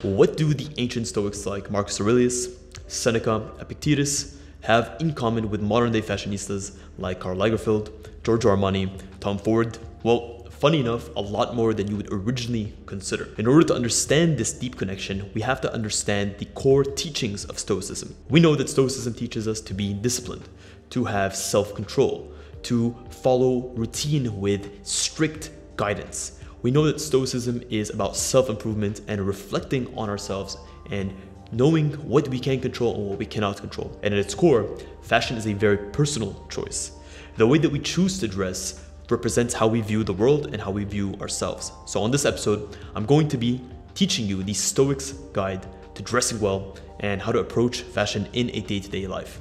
What do the ancient Stoics like Marcus Aurelius, Seneca, Epictetus have in common with modern-day fashionistas like Karl Lagerfeld, Giorgio Armani, Tom Ford? Well, funny enough, a lot more than you would originally consider. In order to understand this deep connection, we have to understand the core teachings of Stoicism. We know that Stoicism teaches us to be disciplined, to have self-control, to follow routine with strict guidance. We know that Stoicism is about self-improvement and reflecting on ourselves and knowing what we can control and what we cannot control. And at its core, fashion is a very personal choice. The way that we choose to dress represents how we view the world and how we view ourselves. So on this episode, I'm going to be teaching you the Stoics guide to dressing well and how to approach fashion in a day-to-day life.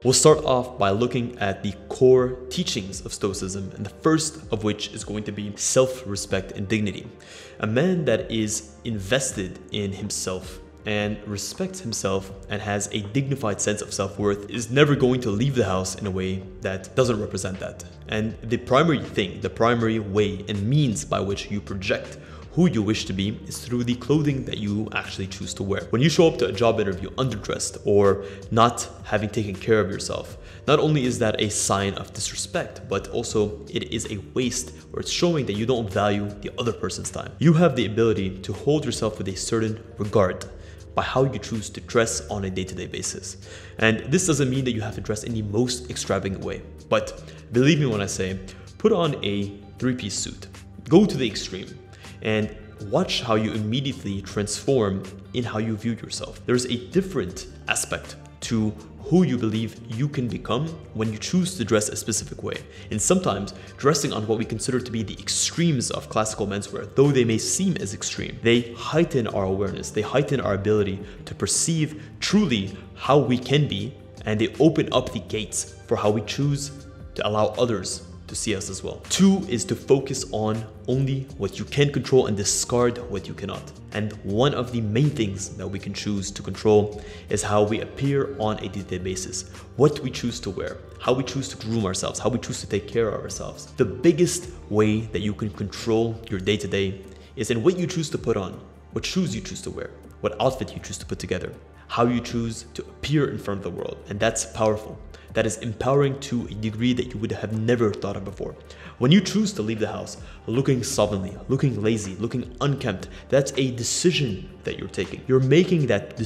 We'll start off by looking at the core teachings of Stoicism, and the first of which is going to be self-respect and dignity. A man that is invested in himself and respects himself and has a dignified sense of self-worth is never going to leave the house in a way that doesn't represent that. And the primary way and means by which you project who you wish to be is through the clothing that you actually choose to wear. When you show up to a job interview underdressed or not having taken care of yourself, not only is that a sign of disrespect, but also it is a waste, or it's showing that you don't value the other person's time. You have the ability to hold yourself with a certain regard by how you choose to dress on a day-to-day basis. And this doesn't mean that you have to dress in the most extravagant way, but believe me when I say, put on a three-piece suit, go to the extreme, and watch how you immediately transform in how you view yourself. There's a different aspect to who you believe you can become when you choose to dress a specific way. And sometimes dressing on what we consider to be the extremes of classical menswear, though they may seem as extreme, they heighten our awareness, they heighten our ability to perceive truly how we can be, and they open up the gates for how we choose to allow others to see us as well. 2 is to focus on only what you can control and discard what you cannot. And one of the main things that we can choose to control is how we appear on a day-to-day basis, what we choose to wear, how we choose to groom ourselves, how we choose to take care of ourselves. The biggest way that you can control your day-to-day is in what you choose to put on, what shoes you choose to wear, what outfit you choose to put together, how you choose to appear in front of the world. And that's powerful. That is empowering to a degree that you would have never thought of before. When you choose to leave the house looking slovenly, looking lazy, looking unkempt, that's a decision that you're taking. You're making that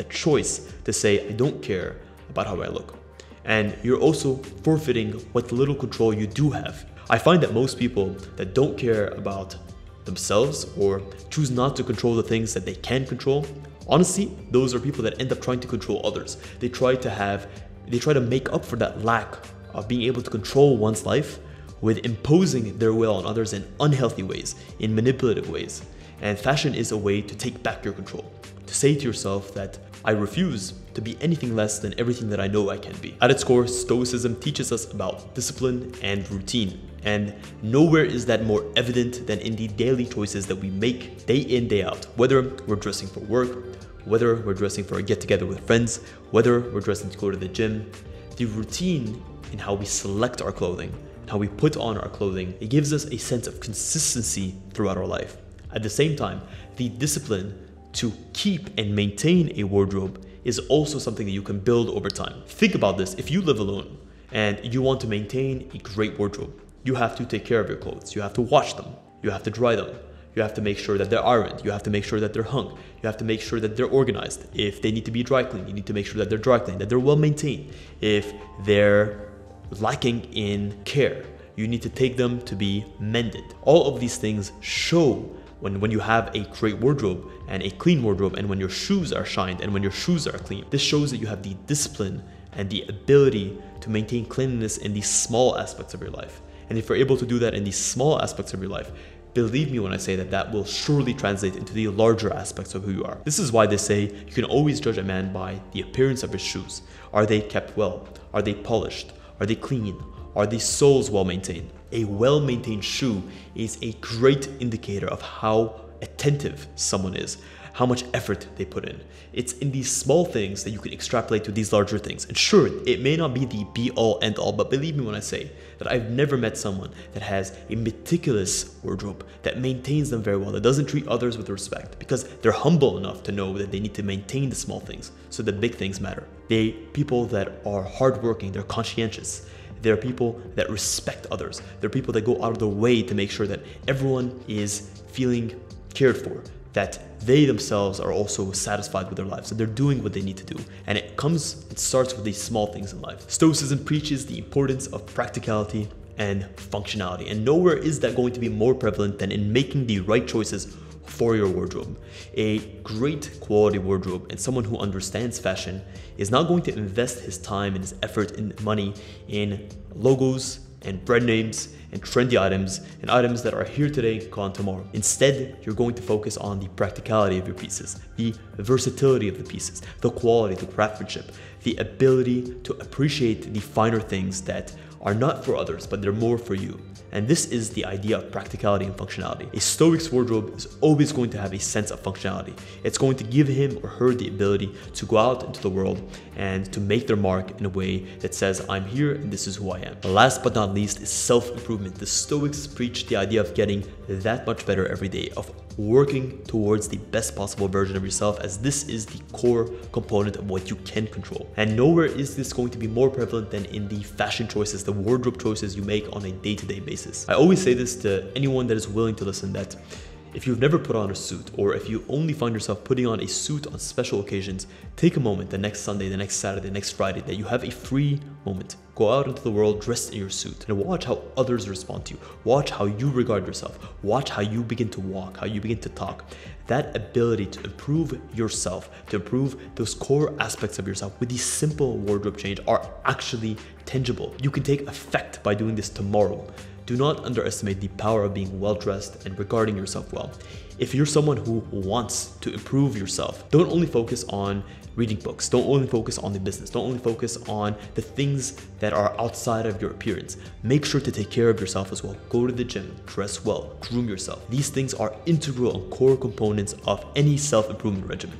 choice to say, I don't care about how I look. And you're also forfeiting what little control you do have. I find that most people that don't care about themselves or choose not to control the things that they can control, honestly, those are people that end up trying to control others. They try to make up for that lack of being able to control one's life with imposing their will on others in unhealthy ways, in manipulative ways. And fashion is a way to take back your control, to say to yourself that I refuse to be anything less than everything that I know I can be. At its core, Stoicism teaches us about discipline and routine. And nowhere is that more evident than in the daily choices that we make day in, day out, whether we're dressing for work, whether we're dressing for a get-together with friends, whether we're dressing to go to the gym. The routine in how we select our clothing, how we put on our clothing, it gives us a sense of consistency throughout our life. At the same time, the discipline to keep and maintain a wardrobe is also something that you can build over time. Think about this. If you live alone and you want to maintain a great wardrobe, you have to take care of your clothes. You have to wash them. You have to dry them. You have to make sure that they're ironed. You have to make sure that they're hung. You have to make sure that they're organized. If they need to be dry cleaned, you need to make sure that they're dry cleaned, that they're well maintained. If they're lacking in care, you need to take them to be mended. All of these things show when you have a great wardrobe and a clean wardrobe, and when your shoes are shined and when your shoes are clean. This shows that you have the discipline and the ability to maintain cleanliness in these small aspects of your life. And if you're able to do that in these small aspects of your life, believe me when I say that that will surely translate into the larger aspects of who you are. This is why they say you can always judge a man by the appearance of his shoes. Are they kept well? Are they polished? Are they clean? Are the soles well maintained? A well-maintained shoe is a great indicator of how attentive someone is. how much effort they put in. It's in these small things that you can extrapolate to these larger things. And sure, it may not be the be-all, end-all, but believe me when I say that I've never met someone that has a meticulous wardrobe, that maintains them very well, that doesn't treat others with respect, because they're humble enough to know that they need to maintain the small things so the big things matter. They're people that are hardworking, they're conscientious. They're people that respect others. They're people that go out of their way to make sure that everyone is feeling cared for, that they themselves are also satisfied with their lives, that they're doing what they need to do. And it starts with these small things in life. Stoicism preaches the importance of practicality and functionality. And nowhere is that going to be more prevalent than in making the right choices for your wardrobe. A great quality wardrobe and someone who understands fashion is not going to invest his time and his effort and money in logos and brand names and trendy items and items that are here today, gone tomorrow. Instead, you're going to focus on the practicality of your pieces, the versatility of the pieces, the quality, the craftsmanship, the ability to appreciate the finer things that are not for others, but they're more for you. And this is the idea of practicality and functionality. A Stoic's wardrobe is always going to have a sense of functionality. It's going to give him or her the ability to go out into the world and to make their mark in a way that says, I'm here and this is who I am. Last but not least is self-improvement. The Stoics preach the idea of getting that much better every day, of working towards the best possible version of yourself, as this is the core component of what you can control. And nowhere is this going to be more prevalent than in the fashion choices, the wardrobe choices you make on a day-to-day basis. I always say this to anyone that is willing to listen, that if you've never put on a suit, or if you only find yourself putting on a suit on special occasions, take a moment the next Sunday, the next Saturday, the next Friday, that you have a free moment. Go out into the world dressed in your suit and watch how others respond to you. Watch how you regard yourself. Watch how you begin to walk, how you begin to talk. That ability to improve yourself, to improve those core aspects of yourself with these simple wardrobe change are actually tangible. You can take effect by doing this tomorrow. Do not underestimate the power of being well-dressed and regarding yourself well. If you're someone who wants to improve yourself, don't only focus on reading books, don't only focus on the business, don't only focus on the things that are outside of your appearance. Make sure to take care of yourself as well. Go to the gym, dress well, groom yourself. These things are integral and core components of any self-improvement regimen.